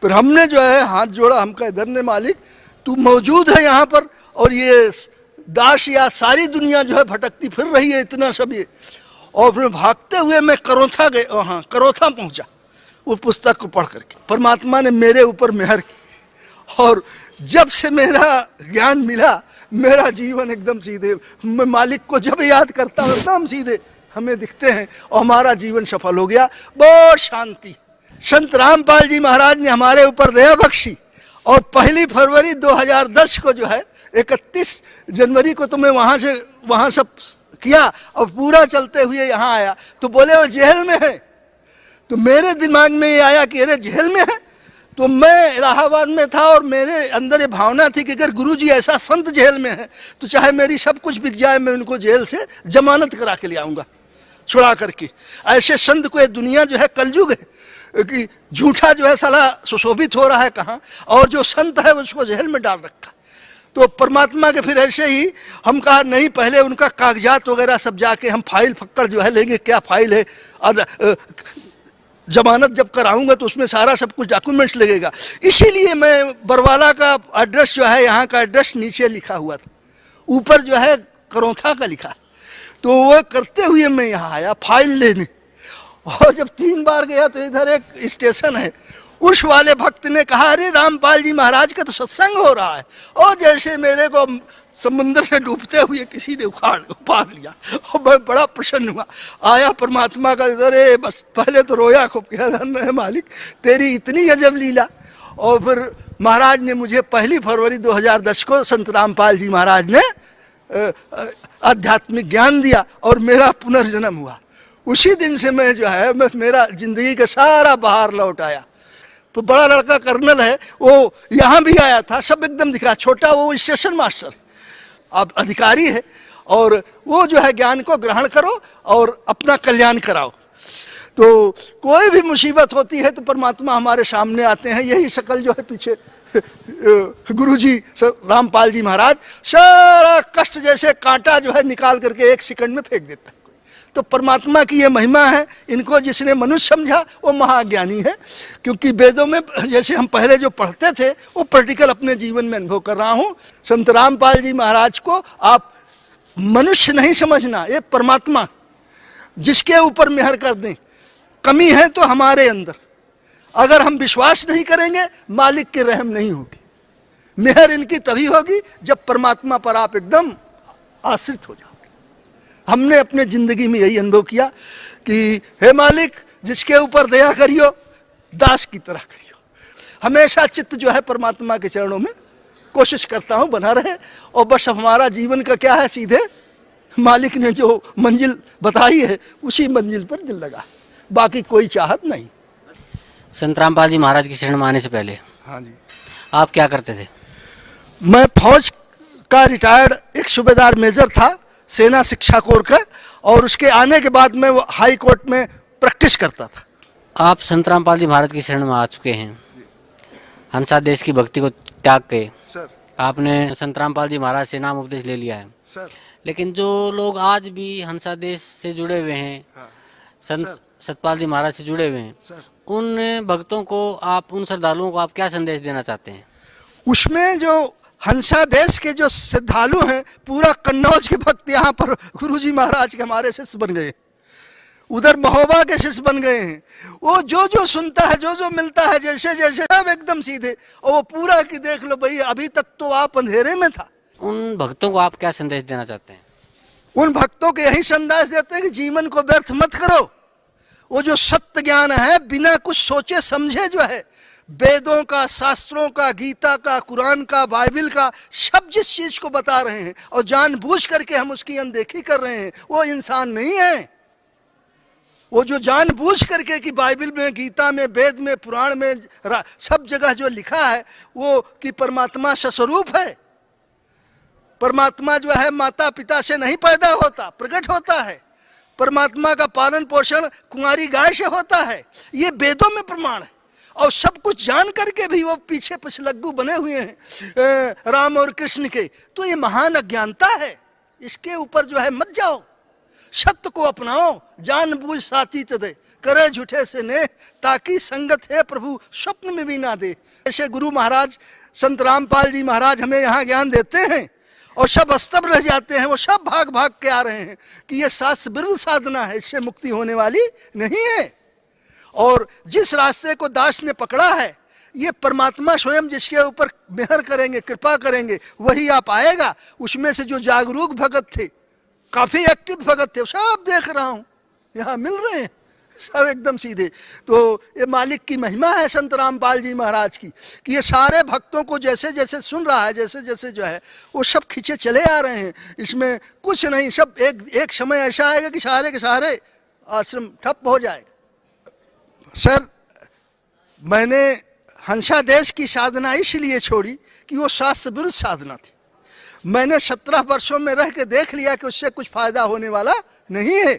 फिर हमने जो है हाथ जोड़ा, हम कहे धन्य मालिक तू मौजूद है यहाँ पर, और ये दास या सारी दुनिया जो है भटकती फिर रही है इतना सब ये। और फिर भागते हुए मैं करोथा गए, हाँ करोथा पहुँचा वो पुस्तक को पढ़ करके। परमात्मा ने मेरे ऊपर मेहर की, और जब से मेरा ज्ञान मिला मेरा जीवन एकदम सीधे, मैं मालिक को जब याद करता हूँ एकदम सीधे हमें दिखते हैं और हमारा जीवन सफल हो गया। बहुत शांति। संत रामपाल जी महाराज ने हमारे ऊपर दया बख्शी, और 1 फरवरी 2010 को जो है 31 जनवरी को तो मैं वहाँ सब किया और पूरा चलते हुए यहाँ आया, तो बोले वो जेल में है। तो मेरे दिमाग में ये आया कि अरे जेल में है, तो मैं इलाहाबाद में था और मेरे अंदर ये भावना थी कि अगर गुरुजी ऐसा संत जेल में है तो चाहे मेरी सब कुछ बिक जाए मैं उनको जेल से जमानत करा के ले आऊँगा छुड़ा करके। ऐसे संत को ये दुनिया जो है कलयुग है कि झूठा जो है साला सुशोभित हो रहा है कहाँ, और जो संत है उसको जेल में डाल रखा। तो परमात्मा के फिर ऐसे ही हम कहा नहीं, पहले उनका कागजात वगैरह सब जाके हम फाइल फक्कड़ जो है लेंगे, क्या फाइल है, जमानत जब कराऊंगा तो उसमें सारा सब कुछ डॉक्यूमेंट्स लगेगा। इसीलिए मैं बरवाला का एड्रेस जो है, यहाँ का एड्रेस नीचे लिखा हुआ था, ऊपर जो है करोथा का लिखा। तो वो करते हुए मैं यहाँ आया फाइल लेने, और जब 3 बार गया तो इधर एक स्टेशन है, उस वाले भक्त ने कहा अरे रामपाल जी महाराज का तो सत्संग हो रहा है, और जैसे मेरे को समुद्र से डूबते हुए किसी ने उपार लिया, और मैं बड़ा प्रसन्न हुआ। आया परमात्मा का, अरे बस पहले तो रोया खूब, कहा धन्य मालिक तेरी इतनी अजब लीला। और फिर महाराज ने मुझे 1 फरवरी 2010 को संत रामपाल जी महाराज ने आध्यात्मिक ज्ञान दिया और मेरा पुनर्जन्म हुआ। उसी दिन से मैं जो है मेरा जिंदगी का सारा बहार लौट आया। तो बड़ा लड़का कर्नल है, वो यहाँ भी आया था, सब एकदम दिखा। छोटा वो स्टेशन मास्टर है, अब अधिकारी है, और वो जो है ज्ञान को ग्रहण करो और अपना कल्याण कराओ। तो कोई भी मुसीबत होती है तो परमात्मा हमारे सामने आते हैं। यही शक्ल जो है पीछे गुरुजी रामपाल जी महाराज, सारा कष्ट जैसे कांटा जो है निकाल करके 1 सेकंड में फेंक देता है। तो परमात्मा की ये महिमा है, इनको जिसने मनुष्य समझा वो महाज्ञानी है। क्योंकि वेदों में जैसे हम पहले जो पढ़ते थे वो प्रैक्टिकल अपने जीवन में अनुभव कर रहा हूँ। संत रामपाल जी महाराज को आप मनुष्य नहीं समझना, ये परमात्मा जिसके ऊपर मेहर कर दें। कमी है तो हमारे अंदर, अगर हम विश्वास नहीं करेंगे मालिक की रहम नहीं होगी। मेहर इनकी तभी होगी जब परमात्मा पर आप एकदम आश्रित हो जाओ। हमने अपने ज़िंदगी में यही अनुभव किया कि हे मालिक जिसके ऊपर दया करियो दास की तरह करियो। हमेशा चित्त जो है परमात्मा के चरणों में कोशिश करता हूँ बना रहे, और बस हमारा जीवन का क्या है, सीधे मालिक ने जो मंजिल बताई है उसी मंजिल पर दिल लगा, बाकी कोई चाहत नहीं। संत रामपाल जी महाराज की शरण में आने से पहले हाँ जी, आप क्या करते थे? मैं फौज का रिटायर्ड एक सूबेदार मेजर था, सेना शिक्षा कोर का, और उसके आने के बाद मैं वो हाई कोर्ट में प्रैक्टिस करता था। आप संत रामपाल जी महाराज की शरण में आ चुके हैं, हंसा देश की भक्ति को त्याग के सर, आपने संत रामपाल जी महाराज से नाम उपदेश ले लिया है सर। लेकिन जो लोग आज भी हंसा देश से जुड़े हुए हैं, संत सतपाल जी महाराज से जुड़े हुए हैं, उन भक्तों को आप, उन श्रद्धालुओं को आप क्या संदेश देना चाहते हैं? उसमें जो हंसा देश के जो श्रद्धालु हैं, पूरा कन्नौज के भक्त यहाँ पर गुरुजी महाराज के हमारे शिष्य बन गए, उधर महोबा के शिष्य बन गए हैं। वो जो सुनता है, जो मिलता है, जैसे जैसे सब एकदम सीधे, और वो पूरा कि देख लो भाई अभी तक तो आप अंधेरे में था। उन भक्तों को आप क्या संदेश देना चाहते हैं? उन भक्तों को यही संदेश देते हैं कि जीवन को व्यर्थ मत करो। वो जो सत्य ज्ञान है बिना कुछ सोचे समझे जो है, वेदों का, शास्त्रों का, गीता का, कुरान का, बाइबल का, सब जिस चीज को बता रहे हैं और जानबूझ करके हम उसकी अनदेखी कर रहे हैं, वो इंसान नहीं है। वो जो जानबूझ करके कि बाइबल में, गीता में, वेद में, पुराण में, सब जगह जो लिखा है वो कि परमात्मा सस्वरूप है। परमात्मा जो है माता पिता से नहीं पैदा होता, प्रकट होता है। परमात्मा का पालन पोषण कुंवारी गाय से होता है, ये वेदों में प्रमाण है। और सब कुछ जान करके भी वो पीछे पिछलग्गू बने हुए हैं राम और कृष्ण के, तो ये महान अज्ञानता है। इसके ऊपर जो है मत जाओ, सत्य को अपनाओ। जानबूझ साथी दे करे झूठे से ने, ताकि संगत है प्रभु स्वप्न में भी ना दे। ऐसे गुरु महाराज संत रामपाल जी महाराज हमें यहाँ ज्ञान देते हैं और सब स्तब्ध रह जाते हैं। वो सब भाग भाग के आ रहे हैं कि ये शास्त्र विरुद्ध साधना है, इससे मुक्ति होने वाली नहीं है। और जिस रास्ते को दास ने पकड़ा है, ये परमात्मा स्वयं जिसके ऊपर मेहर करेंगे, कृपा करेंगे, वही आ पाएगा। उसमें से जो जागरूक भगत थे, काफी एक्टिव भगत थे, सब देख रहा हूं यहाँ मिल रहे हैं, सब एकदम सीधे। तो ये मालिक की महिमा है संत रामपाल जी महाराज की कि ये सारे भक्तों को जैसे जैसे सुन रहा है, जैसे जैसे जो है वो सब खींचे चले आ रहे हैं। इसमें कुछ नहीं, सब एक समय ऐसा आएगा कि सारे के सारे आश्रम ठप हो जाएगा। सर, मैंने हंसा देश की साधना इसलिए छोड़ी कि वो शास्त्र विरुद्ध साधना थी। मैंने 17 वर्षों में रह के देख लिया कि उससे कुछ फायदा होने वाला नहीं है।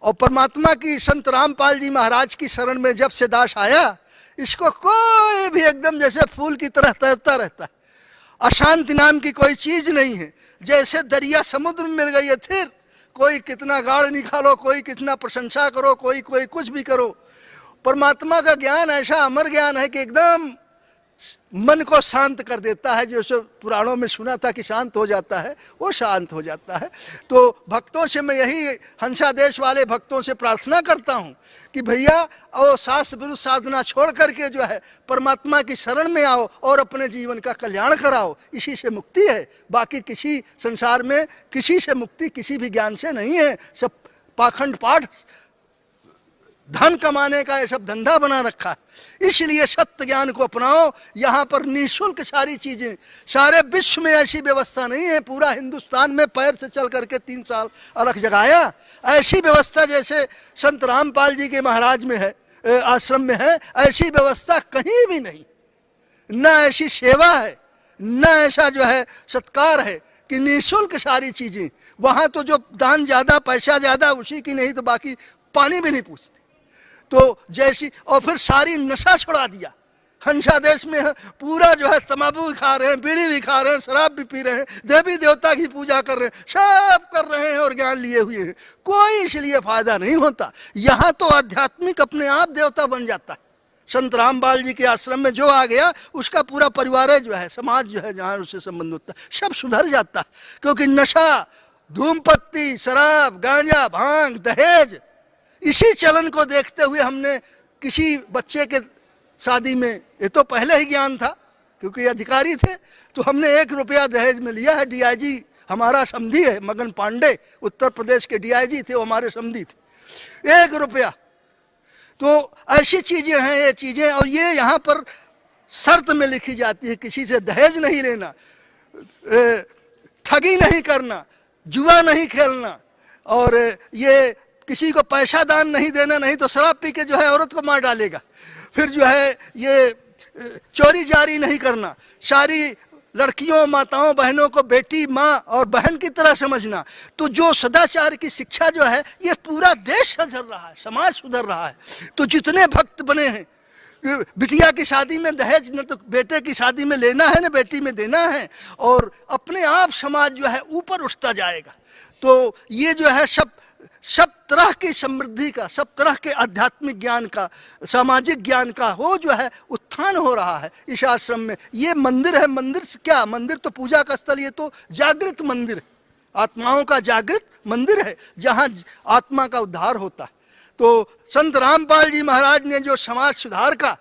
और परमात्मा की संत रामपाल जी महाराज की शरण में जब से दास आया, इसको कोई भी एकदम जैसे फूल की तरह तैरता रहता है। अशांति नाम की कोई चीज नहीं है। जैसे दरिया समुद्र में मिल गई है, फिर कोई कितना गाढ़ निकालो, कोई कितना प्रशंसा करो, कोई कुछ भी करो, परमात्मा का ज्ञान ऐसा अमर ज्ञान है कि एकदम मन को शांत कर देता है। जो पुराणों में सुना था कि शांत हो जाता है, वो शांत हो जाता है। तो भक्तों से मैं यही, हंसा देश वाले भक्तों से प्रार्थना करता हूँ कि भैया वो शास्त्र विरुद्ध साधना छोड़ करके जो है परमात्मा की शरण में आओ और अपने जीवन का कल्याण कराओ। इसी से मुक्ति है, बाकी किसी संसार में किसी से मुक्ति किसी भी ज्ञान से नहीं है। सब पाखंड पाठ, धन कमाने का ये सब धंधा बना रखा है। इसलिए सत्य ज्ञान को अपनाओ। यहाँ पर निःशुल्क सारी चीजें, सारे विश्व में ऐसी व्यवस्था नहीं है। पूरा हिंदुस्तान में पैर से चल करके 3 साल अलग जगाया, ऐसी व्यवस्था जैसे संत रामपाल जी के महाराज में है, आश्रम में है, ऐसी व्यवस्था कहीं भी नहीं। न ऐसी सेवा है, न ऐसा जो है सत्कार है कि निःशुल्क सारी चीजें। वहाँ तो जो दान ज्यादा, पैसा ज्यादा, उसी की नहीं तो बाकी पानी भी नहीं पूछते। तो जैसी, और फिर सारी नशा छुड़ा दिया। हंसा देश में पूरा जो है तंबाकू भी खा रहे हैं, बीड़ी भी खा रहे हैं, शराब भी पी रहे हैं, देवी देवता की पूजा कर रहे हैं, सब कर रहे हैं और ज्ञान लिए हुए हैं। कोई इसलिए फायदा नहीं होता। यहाँ तो आध्यात्मिक अपने आप देवता बन जाता है। संत रामपाल जी के आश्रम में जो आ गया, उसका पूरा परिवार जो है, समाज जो है, जहाँ उससे संबंध होता है, सब सुधर जाता है। क्योंकि नशा, धूमपत्ती, शराब, गांजा, भांग, दहेज, इसी चलन को देखते हुए हमने किसी बच्चे के शादी में, ये तो पहले ही ज्ञान था क्योंकि अधिकारी थे, तो हमने 1 रुपया दहेज में लिया है। डीआईजी हमारा समधी है, मगन पांडे, उत्तर प्रदेश के डीआईजी थे, वो हमारे समधी थे। 1 रुपया। तो ऐसी चीजें हैं ये चीजें। और ये यहाँ पर शर्त में लिखी जाती है, किसी से दहेज नहीं लेना, ठगी नहीं करना, जुआ नहीं खेलना, और ये किसी को पैसा दान नहीं देना, नहीं तो शराब पी के जो है औरत को मार डालेगा। फिर जो है ये चोरी जारी नहीं करना, सारी लड़कियों, माताओं, बहनों को बेटी, माँ और बहन की तरह समझना। तो जो सदाचार की शिक्षा जो है, ये पूरा देश सुधर रहा है, समाज सुधर रहा है। तो जितने भक्त बने हैं, बिटिया की शादी में दहेज न तो बेटे की शादी में लेना है, न बेटी में देना है, और अपने आप समाज जो है ऊपर उठता जाएगा। तो ये जो है सब तरह की समृद्धि का, सब तरह के आध्यात्मिक ज्ञान का, सामाजिक ज्ञान का वो जो है उत्थान हो रहा है इस आश्रम में। ये मंदिर है, मंदिर से क्या, मंदिर तो पूजा का स्थल, ये तो जागृत मंदिर है, आत्माओं का जागृत मंदिर है, जहाँ आत्मा का उद्धार होता है। तो संत रामपाल जी महाराज ने जो समाज सुधार का,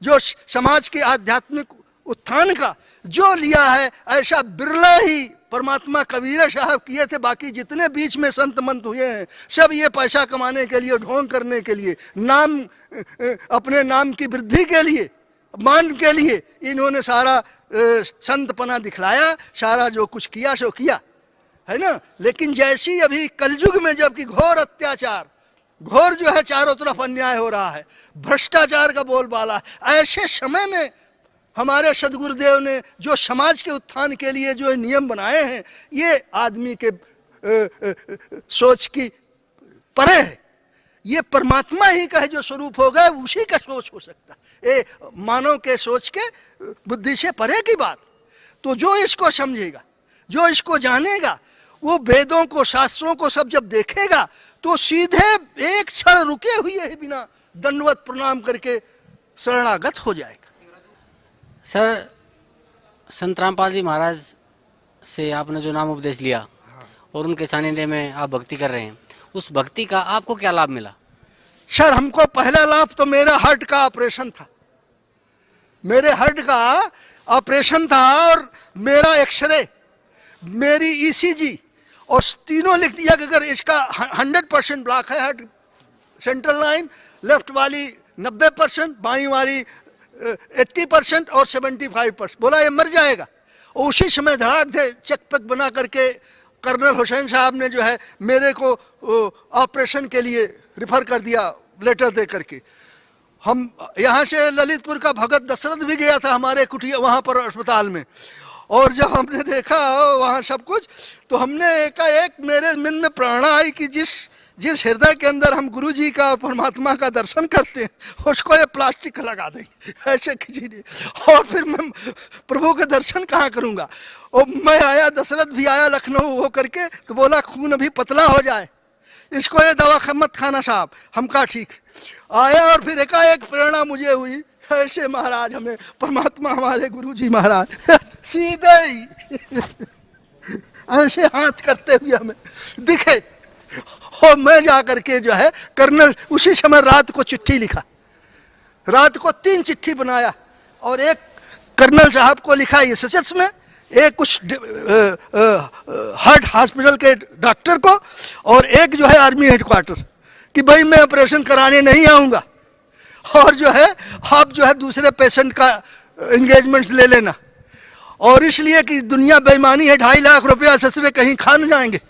जो समाज के आध्यात्मिक उत्थान का जो लिया है, ऐसा बिरला ही परमात्मा कबीर साहब किए थे। बाकी जितने बीच में संत मंत हुए हैं, सब ये पैसा कमाने के लिए, ढोंग करने के लिए, नाम, अपने नाम की वृद्धि के लिए, मान के लिए इन्होंने सारा संतपना दिखलाया, सारा जो कुछ किया सो किया है ना। लेकिन जैसी अभी कलयुग में जबकि घोर अत्याचार, घोर जो है चारों तरफ अन्याय हो रहा है, भ्रष्टाचार का बोलबाला है, ऐसे समय में हमारे सदगुरुदेव ने जो समाज के उत्थान के लिए जो नियम बनाए हैं, ये आदमी के सोच की परे है। ये परमात्मा ही का है जो स्वरूप होगा, उसी का सोच हो सकता है। ये मानव के सोच के, बुद्धि से परे की बात। तो जो इसको समझेगा, जो इसको जानेगा, वो वेदों को, शास्त्रों को सब जब देखेगा, तो सीधे एक क्षण रुके हुए ही बिना दंडवत प्रणाम करके शरणागत हो जाएगा। सर, संत रामपाल जी महाराज से आपने जो नाम उपदेश लिया और उनके सानिध्य में आप भक्ति कर रहे हैं, उस भक्ति का आपको क्या लाभ मिला? सर, हमको पहला लाभ तो मेरा हार्ट का ऑपरेशन था। मेरे हार्ट का ऑपरेशन था और मेरा एक्सरे, मेरी ईसीजी और तीनों लिख दिया कि अगर इसका 100% ब्लॉक है हार्ट, सेंट्रल लाइन, लेफ्ट वाली 90%, बाई वाली 80% और 75%। बोला ये मर जाएगा। और उसी समय धड़ाक दे चेक पेक बना करके कर्नल हुसैन साहब ने जो है मेरे को ऑपरेशन के लिए रिफ़र कर दिया, लेटर दे करके। हम यहाँ से ललितपुर का भगत दशरथ भी गया था हमारे कुटिया वहाँ पर अस्पताल में, और जब हमने देखा वहाँ सब कुछ, तो हमने एकाएक मेरे मन में प्रेरणा आई कि जिस हृदय के अंदर हम गुरु जी का परमात्मा का दर्शन करते हैं उसको ये प्लास्टिक लगा देंगे, ऐसे किसी ने। और फिर मैं प्रभु के दर्शन कहाँ करूँगा। और मैं आया, दशरथ भी आया लखनऊ वो करके, तो बोला खून अभी पतला हो जाए, इसको ये दवा मत खाना साहब। हम कहा ठीक। आया और फिर एकाएक प्रेरणा मुझे हुई, ऐसे महाराज हमें परमात्मा हमारे गुरु जी महाराज सीधे ही ऐसे हाथ करते हुए हमें दिखे। और मैं जा करके जो है कर्नल, उसी समय रात को चिट्ठी लिखा, रात को 3 चिट्ठी बनाया और एक कर्नल साहब को लिखा एसएसएस में, एक कुछ हार्ट हॉस्पिटल के डॉक्टर को, और एक जो है आर्मी हेडक्वार्टर कि भाई मैं ऑपरेशन कराने नहीं आऊँगा, और जो है आप जो है दूसरे पेशेंट का एंगेजमेंट्स ले लेना, और इसलिए कि दुनिया बेईमानी है, 2.5 लाख रुपया ससुरे कहीं खा न जाएंगे,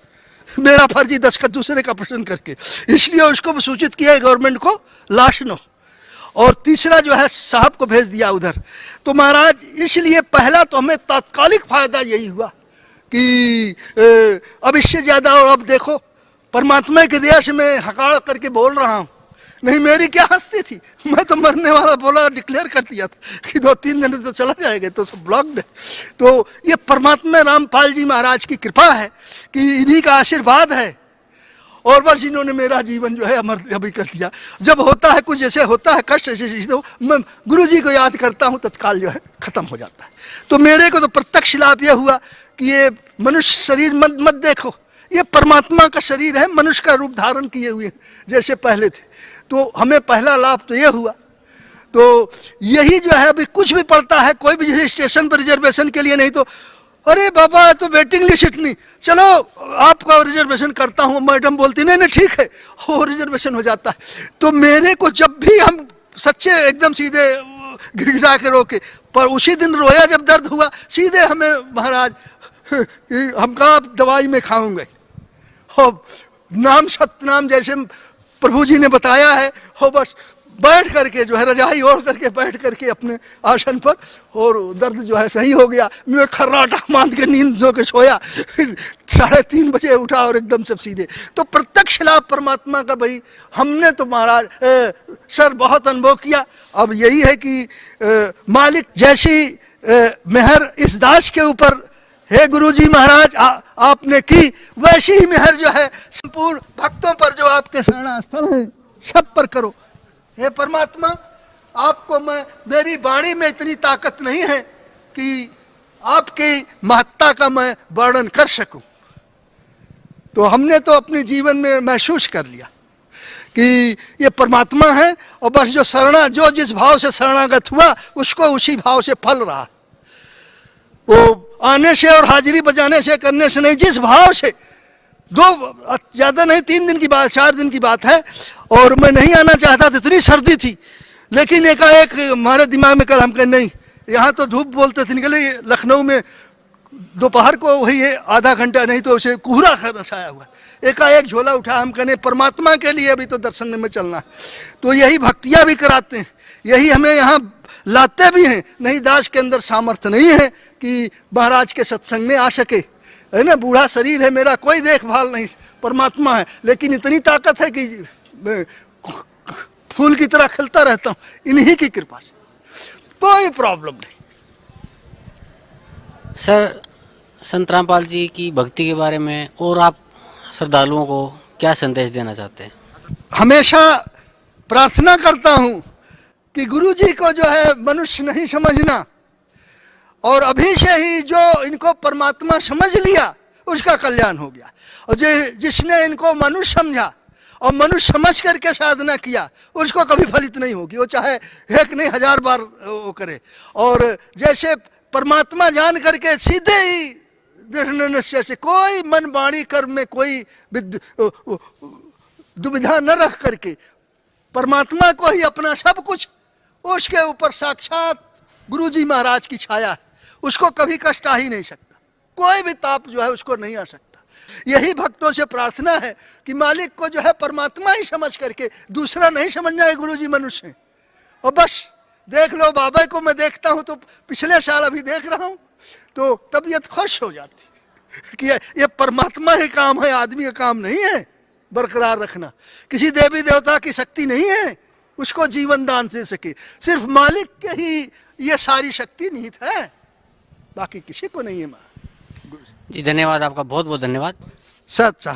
मेरा फर्जी दस्तखत दूसरे का ऑपरेशन करके, इसलिए उसको सूचित किया गवर्नमेंट को लाश नो। और तीसरा जो है साहब को भेज दिया उधर। तो महाराज इसलिए पहला तो हमें तात्कालिक फायदा यही हुआ कि अब इससे ज़्यादा, और अब देखो परमात्मा के दया से मैं हकार करके बोल रहा हूँ, नहीं मेरी क्या हस्ती थी, मैं तो मरने वाला बोला डिक्लेयर कर दिया था कि 2-3 दिन तो चला जाएगा, तो सब ब्लॉक्ड है। तो ये परमात्मा रामपाल जी महाराज की कृपा है कि इन्हीं का आशीर्वाद है, और बस इन्होंने मेरा जीवन जो है अमर अभी कर दिया। जब होता है कुछ जैसे होता है कष्ट ऐसे, तो मैं गुरु जी को याद करता हूँ, तत्काल जो है ख़त्म हो जाता है। तो मेरे को तो प्रत्यक्ष लाभ यह हुआ कि ये मनुष्य शरीर मत देखो, ये परमात्मा का शरीर है, मनुष्य का रूप धारण किए हुए जैसे पहले थे। तो हमें पहला लाभ तो ये हुआ। तो यही जो है अभी कुछ भी पड़ता है, कोई भी जैसे स्टेशन पर रिजर्वेशन के लिए, नहीं तो अरे बाबा तो वेटिंग लिस्ट इतनी, चलो आपका रिजर्वेशन करता हूँ, मैडम बोलती नहीं नहीं ठीक है, वो रिजर्वेशन हो जाता है। तो मेरे को जब भी हम सच्चे एकदम सीधे गिड़गिड़ा के रोके, पर उसी दिन रोया जब दर्द हुआ, सीधे हमें महाराज हम कहा दवाई में खाऊंगे, हो नाम सतनाम जैसे प्रभु जी ने बताया है, हो बस बैठ करके जो है रजाई ओढ़ करके बैठ करके अपने आसन पर, और दर्द जो है सही हो गया। मैं खर्राटा बांध के नींद जो के सोया, फिर 3:30 बजे उठा और एकदम सब सीधे। तो प्रत्यक्ष लाभ परमात्मा का भाई हमने तो महाराज सर बहुत अनुभव किया। अब यही है कि मालिक जैसी मेहर इस दास के ऊपर हे गुरु जी महाराज आपने की, वैसी ही मेहर जो है संपूर्ण भक्तों पर जो आपके शरणास्थल हैं सब पर करो। हे परमात्मा, आपको मेरी वाणी में इतनी ताकत नहीं है कि आपकी महत्ता का मैं वर्णन कर सकूं। तो हमने तो अपने जीवन में महसूस कर लिया कि ये परमात्मा है, और बस जो जिस भाव से शरणागत हुआ उसको उसी भाव से फल रहा। वो आने से और हाजिरी बजाने से करने से नहीं, जिस भाव से, 2 ज़्यादा नहीं 3 दिन की बात 4 दिन की बात है, और मैं नहीं आना चाहता था, इतनी सर्दी थी, लेकिन एकाएक हमारे दिमाग में कल हम कहे नहीं, यहाँ तो धूप बोलते थे निकले, लखनऊ में दोपहर को वही है आधा घंटा, नहीं तो उसे कोहरा छाया हुआ, एकाएक झोला उठा, हम कहने परमात्मा के लिए अभी तो दर्शन में चलना है। तो यही भक्तियाँ भी कराते हैं, यही हमें यहाँ लाते भी हैं। नहीं दास के अंदर सामर्थ्य नहीं है कि महाराज के सत्संग में आ सके, है ना, बूढ़ा शरीर है मेरा, कोई देखभाल नहीं, परमात्मा है, लेकिन इतनी ताकत है कि मैं फूल की तरह खिलता रहता हूँ इन्हीं की कृपा से, कोई प्रॉब्लम नहीं। सर, संत रामपाल जी की भक्ति के बारे में और आप श्रद्धालुओं को क्या संदेश देना चाहते हैं? हमेशा प्रार्थना करता हूँ कि गुरु जी को जो है मनुष्य नहीं समझना, और अभी से ही जो इनको परमात्मा समझ लिया उसका कल्याण हो गया, और जिसने इनको मनुष्य समझा और मनुष्य समझ करके साधना किया उसको कभी फलित नहीं होगी, वो चाहे एक नहीं 1000 बार वो करे। और जैसे परमात्मा जान करके सीधे ही दृढ़ निश्चय से कोई मन वाणी कर्म में कोई दुविधा न रख करके परमात्मा को ही अपना सब कुछ, उसके ऊपर साक्षात गुरुजी महाराज की छाया है, उसको कभी कष्ट आ ही नहीं सकता, कोई भी ताप जो है उसको नहीं आ सकता। यही भक्तों से प्रार्थना है कि मालिक को जो है परमात्मा ही समझ करके, दूसरा नहीं समझना है गुरुजी मनुष्य है। और बस देख लो, बाबा को मैं देखता हूँ तो पिछले साल अभी देख रहा हूँ तो तबीयत खुश हो जाती कि ये परमात्मा ही काम है, आदमी का काम नहीं है बरकरार रखना, किसी देवी देवता की शक्ति नहीं है उसको जीवन दान दे सके, सिर्फ मालिक के ही ये सारी शक्ति निहित है, बाकी किसी को नहीं है। माँ जी धन्यवाद, आपका बहुत बहुत धन्यवाद। सच।